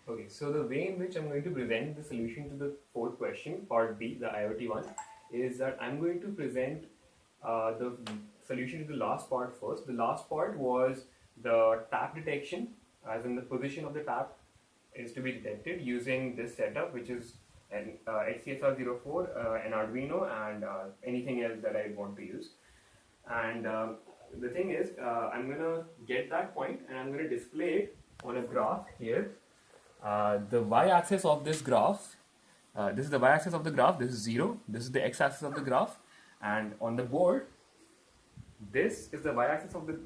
Okay, so the way in which I'm going to present the solution to the fourth question, part B, the IoT one, is that I'm going to present the solution to the last part first. The last part was the tap detection, as in the position of the tap is to be detected using this setup, which is an HCSR04, an Arduino, and anything else that I want to use. And the thing is, I'm gonna get that point and I'm gonna display it on a graph here. The y-axis of this graph, this is the y-axis of the graph, this is 0, this is the x-axis of the graph, and on the board, this is the y-axis of the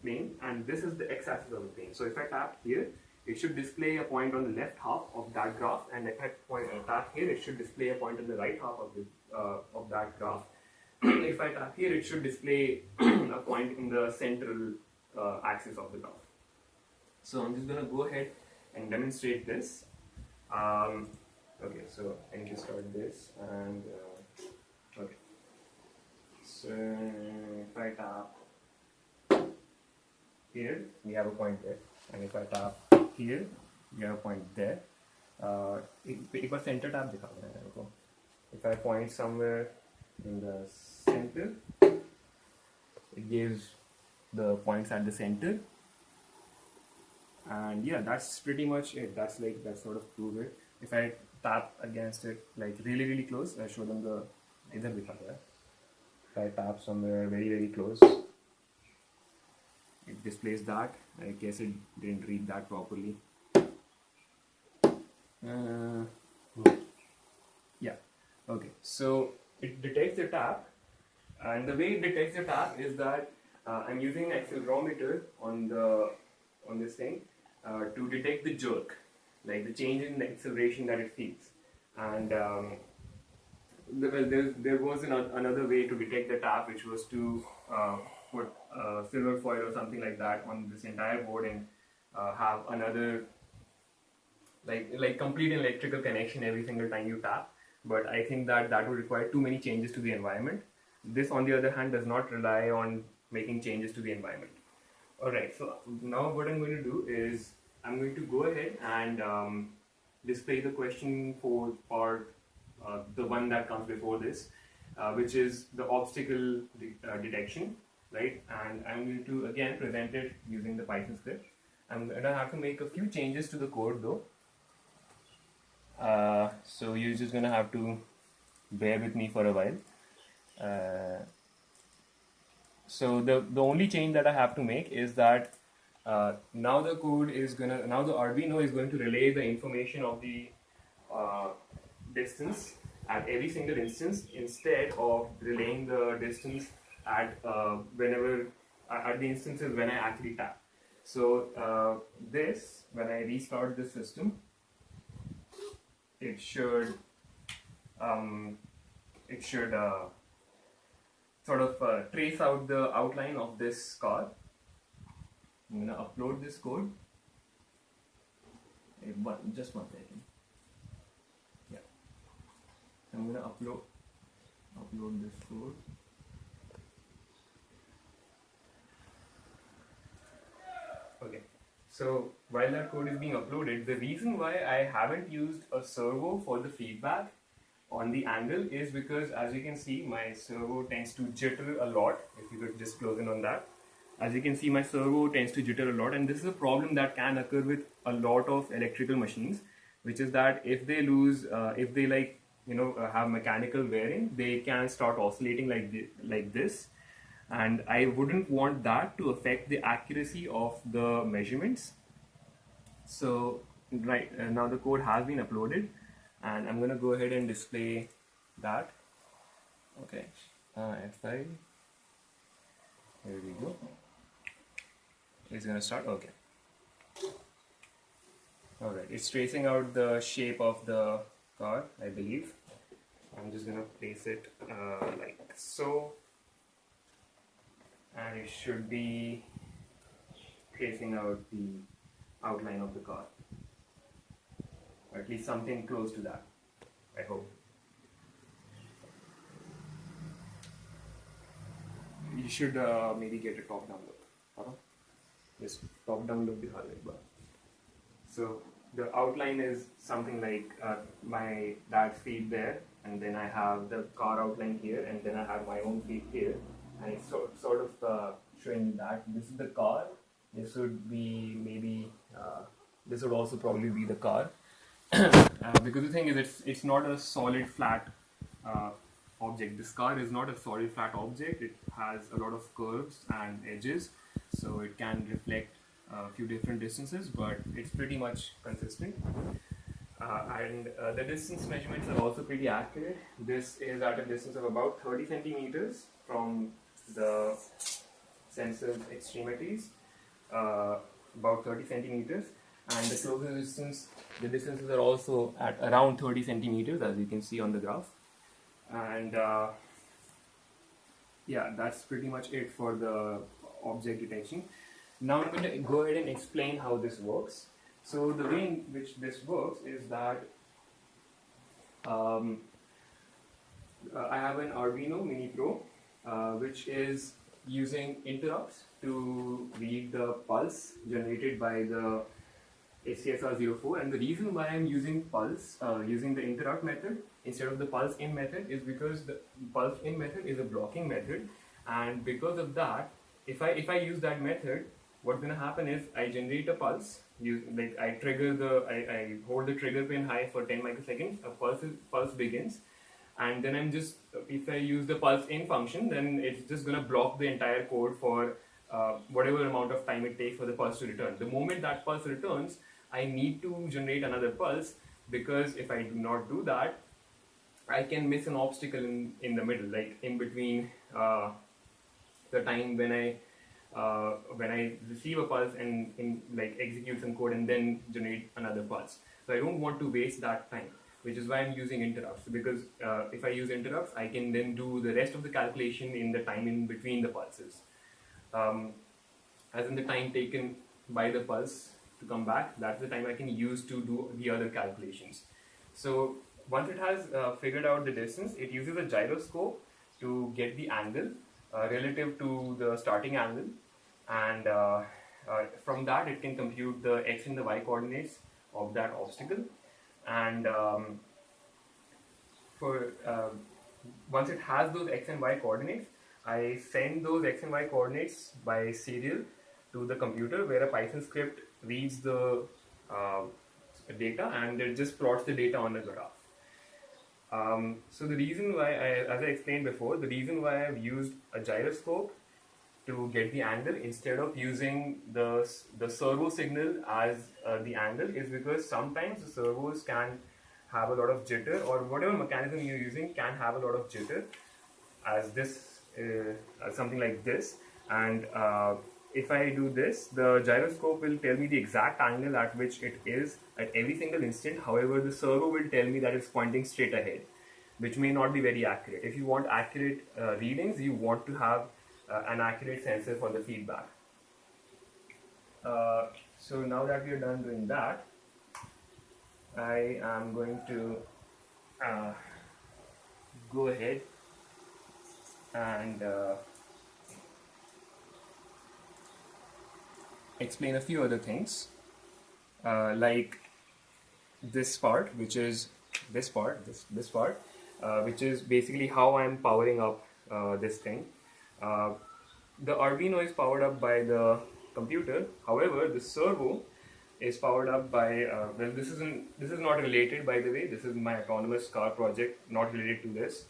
plane and this is the x-axis of the plane. So if I tap here, it should display a point on the left half of that graph, and if I tap here, it should display a point on the right half of that graph. If I tap here, it should display a point in the central axis of the graph. So I'm just going to go ahead and demonstrate this. Okay, so I need to start this, and okay. So if I tap here, we have a point there, and if I tap here, we have a point there. एक बार center tap दिखा रहा है मेरे को. If I point somewhere in the center, it gives the points at the center, and yeah, that's pretty much it. That's sort of prove it. If I tap against it like really close, I show them the इधर दिखा रहा है. If I tap somewhere very close, it displays that. I guess it didn't read that properly. Yeah, okay, so it detects the tap, and the way it detects the tap is that I'm using an accelerometer on this thing to detect the jerk, like the change in the acceleration that it feels. And there was another way to detect the tap, which was to put silver foil or something like that on this entire board and have another like complete electrical connection every single time you tap. But I think that would require too many changes to the environment. This, on the other hand, does not rely on making changes to the environment. Alright, so now what I'm going to do is I'm going to go ahead and display the question for part, the one that comes before this, which is the obstacle detection, right? And I'm going to again present it using the Python script. I'm going to have to make a few changes to the code though. So you're just going to have to bear with me for a while. So the only change that I have to make is that now the Arduino is going to relay the information of the distance at every single instance instead of relaying the distance at at the instances when I actually tap. So when I restart the system, it should sort of trace out the outline of this car. I'm going to upload this code. Just one second. Yeah, I'm going to upload this code. Okay, so while that code is being uploaded, the reason why I haven't used a servo for the feedback on the angle is because, as you can see, my servo tends to jitter a lot. If you could just close in on that. As you can see, my servo tends to jitter a lot, and this is a problem that can occur with a lot of electrical machines, which is that if they lose, if they have mechanical wearing, they can start oscillating like this. And I wouldn't want that to affect the accuracy of the measurements. So now the code has been uploaded, and I'm going to go ahead and display that. Okay, F5, here we go. It's going to start. Okay, alright, it's tracing out the shape of the car, I believe. I'm just going to place it like so, and it should be tracing out the outline of the car, or at least something close to that, I hope. You should maybe get a top-down look. This top-down look दिखा दो एक बार. So the outline is something like my dad's feet there, and then I have the car outline here, and then I have my own feet here, and it's sort of showing that this is the car. This would be maybe this would also probably be the car, because the thing is it's not a solid flat object. This car is not a solid flat object. It has a lot of curves and edges, so it can reflect a few different distances, but it's pretty much consistent. And the distance measurements are also pretty accurate. This is at a distance of about 30 centimeters from the sensor's extremities, about 30 centimeters, and the closest distance, the distances are also at around 30 centimeters, as you can see on the graph. And yeah, that's pretty much it for the object detection. Now I'm going to go ahead and explain how this works. So the way in which this works is that I have an Arduino Mini Pro, which is using interrupts to read the pulse generated by the ACSR04. And the reason why I'm using pulse, using the interrupt method instead of the pulse in method, is because the pulse in method is a blocking method, and because of that, if I use that method, what's going to happen is I generate a pulse. I hold the trigger pin high for 10 microseconds. A pulse begins, and then if I use the pulse in function, then it's just going to block the entire code for whatever amount of time it takes for the pulse to return. The moment that pulse returns, I need to generate another pulse, because if I do not do that, I can miss an obstacle in the middle, like in between the time when I receive a pulse and like execute some code and then generate another pulse. So I don't want to waste that time, which is why I'm using interrupts, because if I use interrupts, I can then do the rest of the calculation in the time in between the pulses. As in the time taken by the pulse to come back, that's the time I can use to do the other calculations. So once it has figured out the distance, it uses a gyroscope to get the angle relative to the starting angle, and from that it can compute the x and the y coordinates of that obstacle. And once it has those x and y coordinates, I send those x and y coordinates by serial to the computer, where a Python script reads the data and it just plots the data on the graph. So the reason why, as I explained before, the reason why I've used a gyroscope to get the angle instead of using the servo signal as the angle is because sometimes the servos can have a lot of jitter, or whatever mechanism you're using can have a lot of jitter, as this something like this. And if I do this, the gyroscope will tell me the exact angle at which it is at every single instant. However, the servo will tell me that it's pointing straight ahead, which may not be very accurate. If you want accurate readings, you want to have an accurate sensor for the feedback. So now that we are done doing that, I am going to go ahead and explain a few other things, like this part, which is this part, which is basically how I'm powering up this thing. The Arduino is powered up by the computer. However, the servo is powered up by well, this is not related, by the way. This is my autonomous car project, not related to this.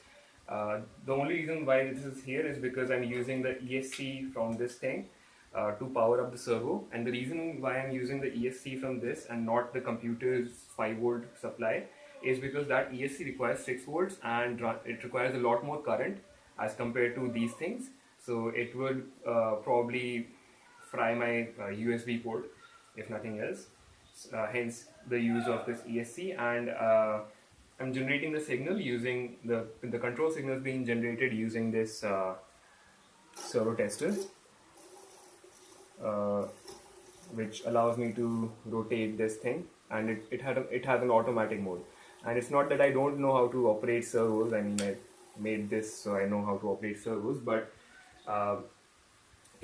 The only reason why this is here is because I'm using the ESC from this thing to power up the servo, and the reason why I'm using the ESC from this and not the computer's 5-volt supply is because that ESC requires 6 volts and it requires a lot more current as compared to these things. So it would probably fry my USB port, if nothing else. Hence the use of this ESC, and I'm generating the signal using the control signals being generated using this servo tester, which allows me to rotate this thing, and it has an automatic mode. And it's not that I don't know how to operate servos. I mean, I made this so I know how to operate servos, but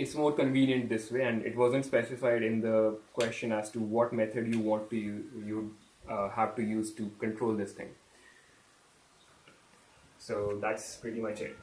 it's more convenient this way, and it wasn't specified in the question as to what method you want to have to use to control this thing. So that's pretty much it.